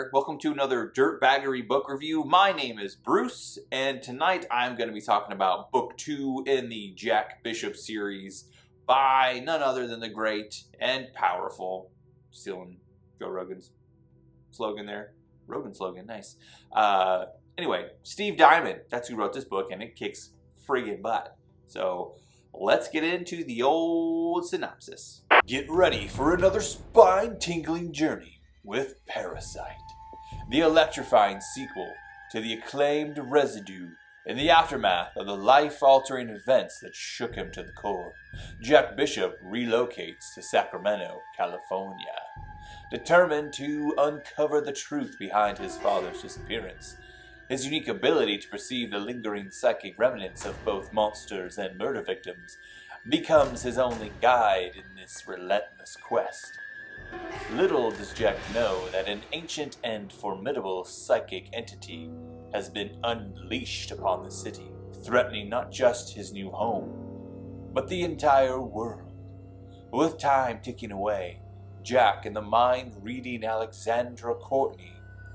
there. Welcome to another Dirtbaggery book review. My name is Bruce, and tonight I'm going to be talking about book 2 in the Jack Bishop series by none other than the great and powerful, stealing Joe Rogan's slogan there. Rogan slogan, nice. Anyway, Steve Diamond, that's who wrote this book, and it kicks friggin' butt. So let's get into the old synopsis. Get ready for another spine-tingling journey with Parasite, the electrifying sequel to the acclaimed Residue. In the aftermath of the life-altering events that shook him to the core, Jack Bishop relocates to Sacramento, California, determined to uncover the truth behind his father's disappearance. His unique ability to perceive the lingering psychic remnants of both monsters and murder victims becomes his only guide in this relentless quest. Little does Jack know that an ancient and formidable psychic entity has been unleashed upon the city, threatening not just his new home, but the entire world. With time ticking away, Jack and the mind-reading Alexandra Courtney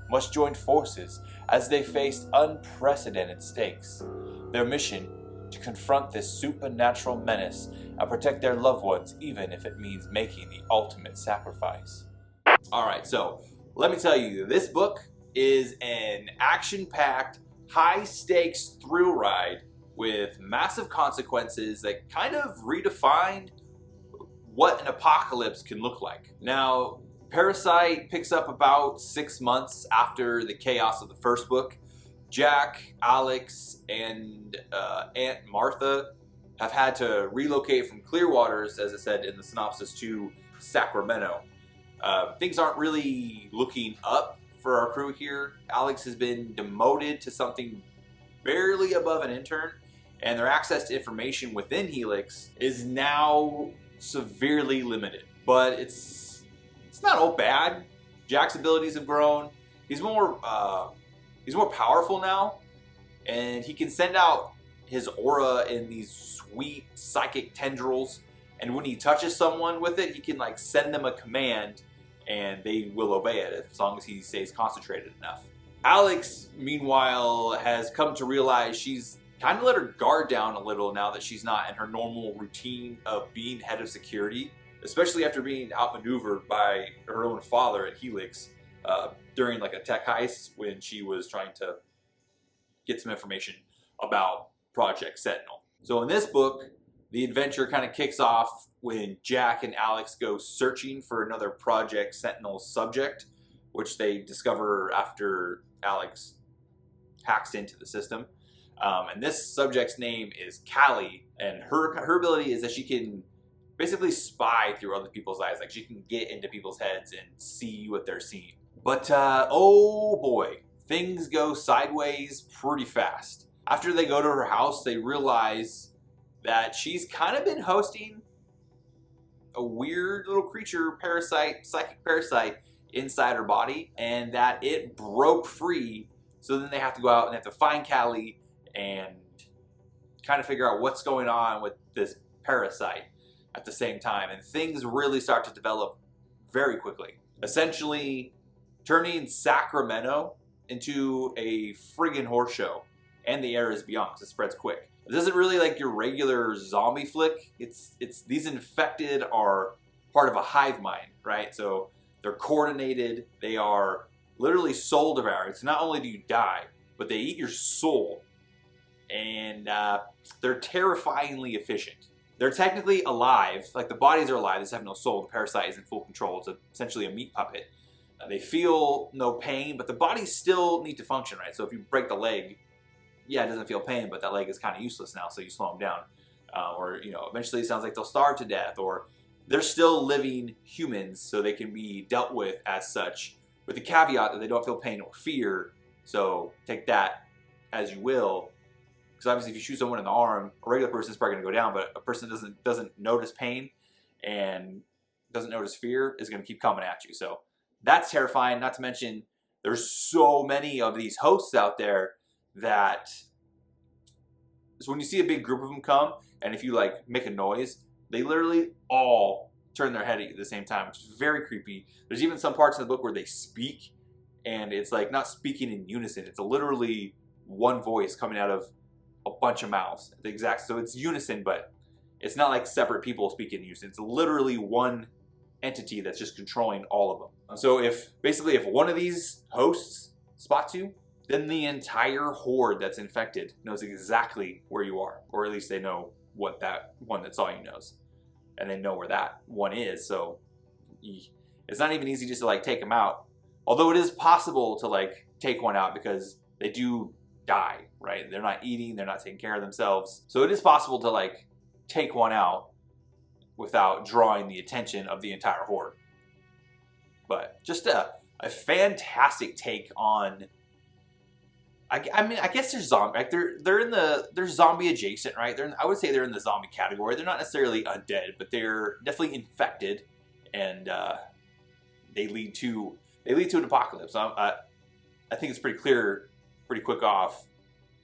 must join forces as they face unprecedented stakes. Their mission: to confront this supernatural menace and protect their loved ones, even if it means making the ultimate sacrifice. Alright, so let me tell you, this book is an action-packed, high-stakes thrill ride with massive consequences that kind of redefined what an apocalypse can look like. Now, Parasite picks up about 6 months after the chaos of the first book. Jack, Alex, and Aunt Martha have had to relocate from Clearwaters, as I said in the synopsis, to Sacramento. Things aren't really looking up for our crew here. Alex has been demoted to something barely above an intern, and their access to information within Helix is now severely limited. But it's not all bad. Jack's abilities have grown. He's more powerful now, and he can send out his aura in these sweet psychic tendrils, and when he touches someone with it, he can like send them a command and they will obey it as long as he stays concentrated enough. Alex, meanwhile, has come to realize she's kind of let her guard down a little now that she's not in her normal routine of being head of security, especially after being outmaneuvered by her own father at Helix during like a tech heist when she was trying to get some information about Project Sentinel. So in this book, the adventure kind of kicks off when Jack and Alex go searching for another Project Sentinel subject, which they discover after Alex hacks into the system. And this subject's name is Callie, and her ability is that she can basically spy through other people's eyes. Like, she can get into people's heads and see what they're seeing. But, oh boy, things go sideways pretty fast. After they go to her house, they realize that she's kind of been hosting a weird little creature, psychic parasite, inside her body, and that it broke free. So then they have to go out and they have to find Callie and kind of figure out what's going on with this parasite at the same time. And things really start to develop very quickly, essentially turning Sacramento into a friggin' horse show, and the air is beyond, because it spreads quick. This isn't really like your regular zombie flick. It's these infected are part of a hive mind, right? So they're coordinated. They are literally soul devourers. Not only do you die, but they eat your soul, and they're terrifyingly efficient. They're technically alive, like the bodies are alive, they just have no soul. The parasite is in full control. It's essentially a meat puppet. They feel no pain, but the bodies still need to function, right? So if you break the leg, yeah, it doesn't feel pain, but that leg is kind of useless now, so you slow them down. Or, you know, eventually it sounds like they'll starve to death, or they're still living humans, so they can be dealt with as such, with the caveat that they don't feel pain or fear. So take that as you will. Because obviously if you shoot someone in the arm, a regular person's probably going to go down, but a person doesn't notice pain and doesn't notice fear is going to keep coming at you. So that's terrifying. Not to mention there's so many of these hosts out there that, so when you see a big group of them come, and if you like make a noise, they literally all turn their head at you at the same time, which is very creepy. There's even some parts in the book where they speak, and it's like not speaking in unison. It's literally one voice coming out of a bunch of mouths. So it's unison, but it's not like separate people speaking in unison. It's literally one entity that's just controlling all of them. So if one of these hosts spots you, then the entire horde that's infected knows exactly where you are, or at least they know what that one that saw you knows, and they know where that one is. So it's not even easy just to like take them out, although it is possible to like take one out because they do die, right? They're not eating, they're not taking care of themselves, so it is possible to like take one out without drawing the attention of the entire horde. But just a fantastic take on. I mean, I guess they're zombie. Like they're zombie adjacent, right? I would say they're in the zombie category. They're not necessarily undead, but they're definitely infected, and they lead to an apocalypse. I think it's pretty clear, pretty quick off,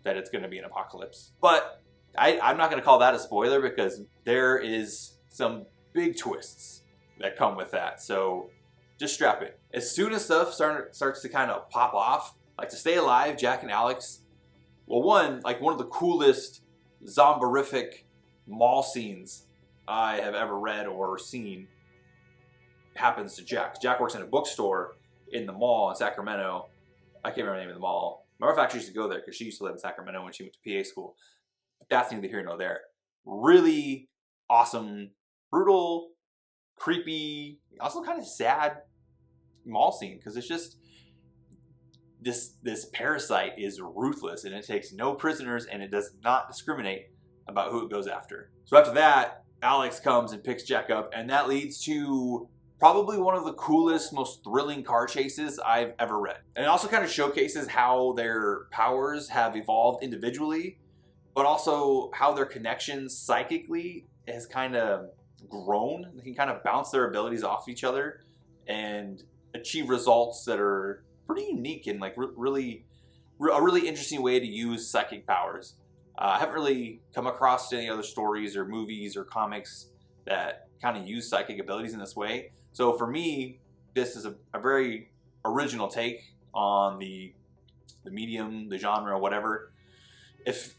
that it's going to be an apocalypse. But I'm not going to call that a spoiler because there is some big twists that come with that. So just strap in. As soon as stuff starts to kind of pop off. Like, to stay alive, Jack and Alex, well, one of the coolest zomborific mall scenes I have ever read or seen happens to Jack. Jack works in a bookstore in the mall in Sacramento. I can't remember the name of the mall. My wife actually used to go there because she used to live in Sacramento when she went to PA school. But that's neither here nor there. Really awesome, brutal, creepy, also kind of sad mall scene, because it's just this parasite is ruthless, and it takes no prisoners, and it does not discriminate about who it goes after. So after that, Alex comes and picks Jack up, and that leads to probably one of the coolest, most thrilling car chases I've ever read. And it also kind of showcases how their powers have evolved individually, but also how their connections psychically has kind of grown. They can kind of bounce their abilities off each other and achieve results that are pretty unique and like a really interesting way to use psychic powers. I haven't really come across any other stories or movies or comics that kind of use psychic abilities in this way. So for me, this is a very original take on the medium, the genre, whatever. If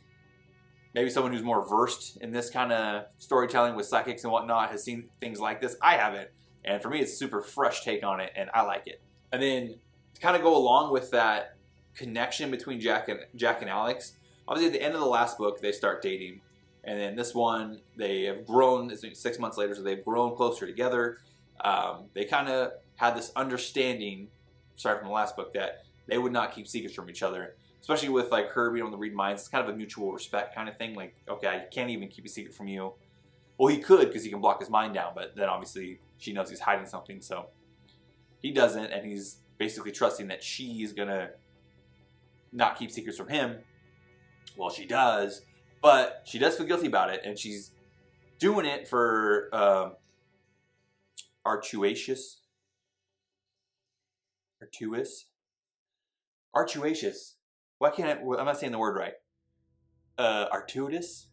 maybe someone who's more versed in this kind of storytelling with psychics and whatnot has seen things like this, I haven't. And for me, it's a super fresh take on it, and I like it. And then to kind of go along with that connection between Jack and Alex, obviously at the end of the last book, they start dating. And then this one, they have grown, it's 6 months later, so they've grown closer together. They kind of had this understanding, starting from the last book, that they would not keep secrets from each other. Especially with like her being able to read minds. It's kind of a mutual respect kind of thing. Like, okay, I can't even keep a secret from you. Well, he could because he can block his mind down, but then obviously she knows he's hiding something, so he doesn't, and he's basically trusting that she's gonna not keep secrets from him. Well, she does, but she does feel guilty about it, and she's doing it for Artuous. Why can't I'm not saying the word right. Artuous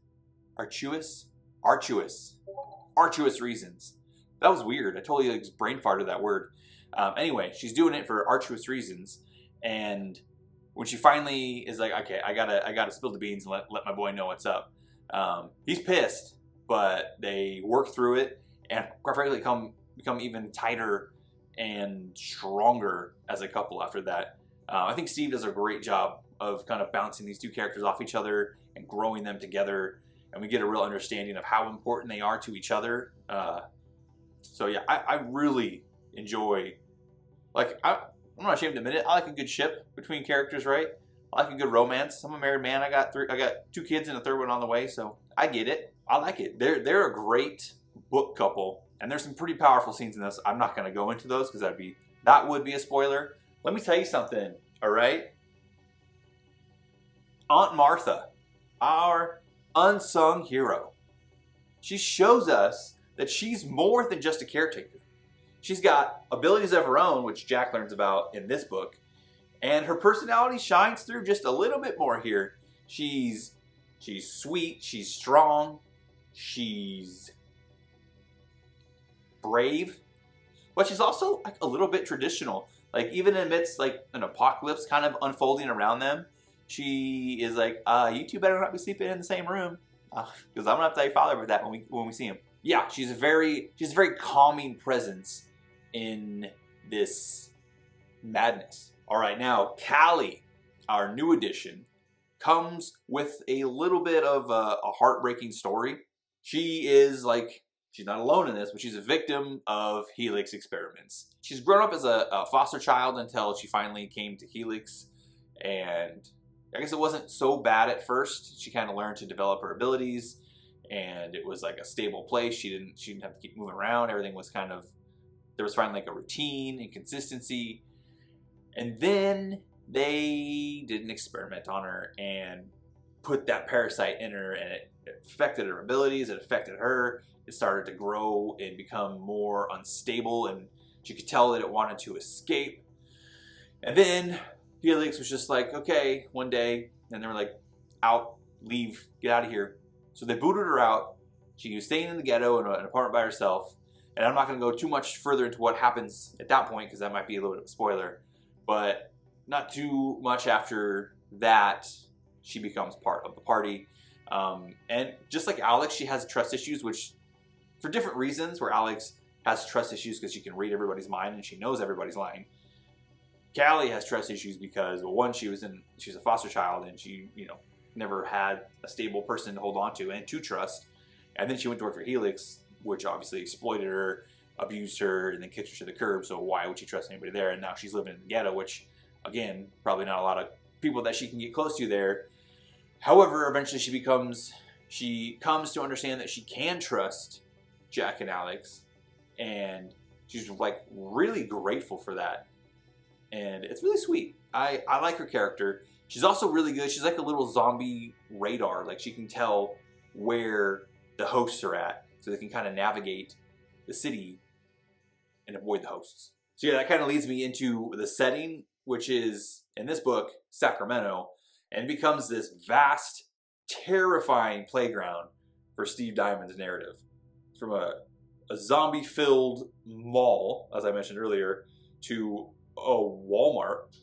reasons. That was weird. I totally like, brain farted that word. Anyway, she's doing it for arduous reasons, and when she finally is like, okay, I gotta spill the beans and let my boy know what's up. He's pissed, but they work through it and quite frankly become even tighter and stronger as a couple after that. I think Steve does a great job of kind of bouncing these two characters off each other and growing them together, and we get a real understanding of how important they are to each other. So yeah, I really enjoy, like, I'm not ashamed to admit it, I like a good ship between characters, right? I like a good romance. I'm a married man. I got 2 kids and a third one on the way, so I get it. I like it. They're a great book couple, and there's some pretty powerful scenes in this. I'm not going to go into those because that would be a spoiler. Let me tell you something, all right? Aunt Martha, our unsung hero, she shows us that she's more than just a caretaker. She's got abilities of her own, which Jack learns about in this book, and her personality shines through just a little bit more here. She's sweet, she's strong, she's brave, but she's also like a little bit traditional. Like, even amidst like an apocalypse kind of unfolding around them, she is like, you two better not be sleeping in the same room, because I'm gonna have to tell your father about that when we see him. Yeah, she's a very calming presence in this madness. All right, now Callie, our new addition, comes with a little bit of a heartbreaking story. She is like, she's not alone in this, but she's a victim of Helix experiments. She's grown up as a foster child until she finally came to Helix, and I guess it wasn't so bad at first. She kind of learned to develop her abilities, and it was like a stable place. She didn't have to keep moving around. Everything was kind of, there was finally like a routine and consistency. And then they did an experiment on her and put that parasite in her, and it affected her abilities, it affected her. It started to grow and become more unstable, and she could tell that it wanted to escape. And then Helix was just like, okay, one day, and they were like, out, leave, get out of here. So they booted her out. She was staying in the ghetto in an apartment by herself. And I'm not going to go too much further into what happens at that point, because that might be a little bit of a spoiler. But not too much after that, she becomes part of the party. And just like Alex, she has trust issues, which for different reasons, where Alex has trust issues because she can read everybody's mind and she knows everybody's lying. Callie has trust issues because, well, one, she was a foster child, and she, never had a stable person to hold on to and to trust. And then she went to work for Helix, which obviously exploited her, abused her, and then kicked her to the curb. So why would she trust anybody there? And now she's living in the ghetto, which, again, probably not a lot of people that she can get close to there. However, eventually she comes to understand that she can trust Jack and Alex, and she's like really grateful for that. And it's really sweet. I like her character. She's also really good. She's like a little zombie radar. Like, she can tell where the hosts are at, so they can kind of navigate the city and avoid the hosts. So yeah, that kind of leads me into the setting, which is, in this book, Sacramento, and becomes this vast, terrifying playground for Steve Diamond's narrative. From a zombie-filled mall, as I mentioned earlier, to a Walmart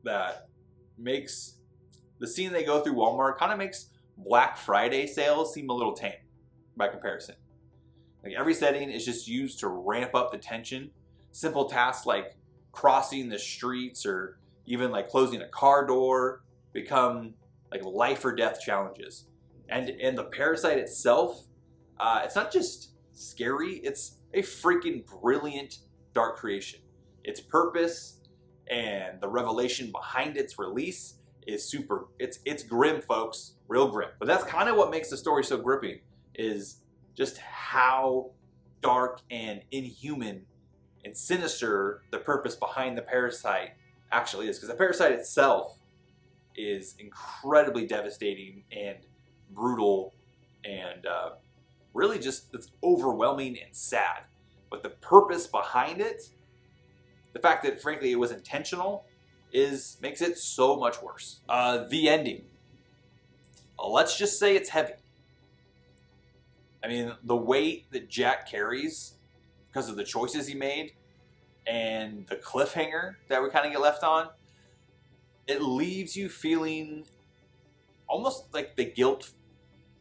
that makes the scene they go through Walmart kind of makes Black Friday sales seem a little tame by comparison. Like, every setting is just used to ramp up the tension. Simple tasks like crossing the streets or even like closing a car door become like life or death challenges. And the parasite itself, it's not just scary, it's a freaking brilliant dark creation. Its purpose and the revelation behind its release is super. It's grim, folks, real grim. But that's kind of what makes the story so gripping, is just how dark and inhuman and sinister the purpose behind the parasite actually is. Because the parasite itself is incredibly devastating and brutal, and really just, it's overwhelming and sad. But the purpose behind it, the fact that frankly it was intentional, makes it so much worse. The ending. Let's just say it's heavy. I mean, the weight that Jack carries because of the choices he made and the cliffhanger that we kind of get left on, it leaves you feeling almost like the guilt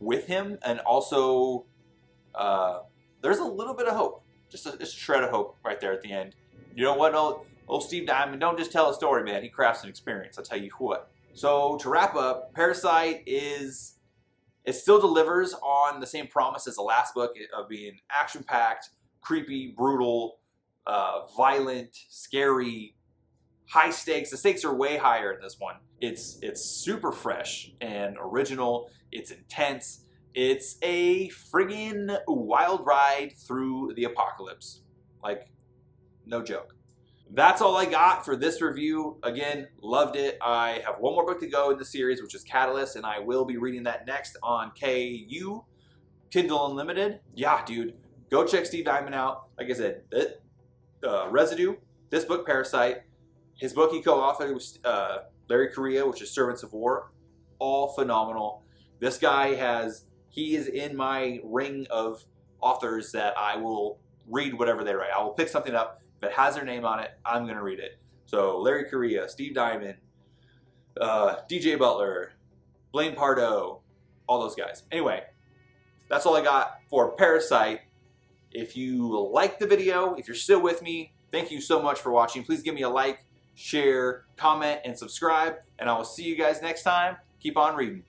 with him, and also there's a little bit of hope, just a shred of hope right there at the end. You know what, old Steve Diamond, don't just tell a story, man. He crafts an experience, I'll tell you what. So to wrap up, Parasite it still delivers on the same promise as the last book of being action-packed, creepy, brutal, violent, scary, high stakes. The stakes are way higher in this one. It's super fresh and original. It's intense. It's a friggin' wild ride through the apocalypse. Like, no joke. That's all I got for this review. Again, loved it. I have one more book to go in the series, which is Catalyst, and I will be reading that next on KU, Kindle Unlimited. Yeah, dude, go check Steve Diamond out. Like I said, Residue, this book, Parasite, his book he co-authored with Larry Correia, which is Servants of War, all phenomenal. This guy he is in my ring of authors that I will read whatever they write. I will pick something up. If it has their name on it, I'm going to read it. So Larry Correia, Steve Diamond, DJ Butler, Blaine Pardo, all those guys. Anyway, that's all I got for Parasite. If you liked the video, if you're still with me, thank you so much for watching. Please give me a like, share, comment, and subscribe. And I will see you guys next time. Keep on reading.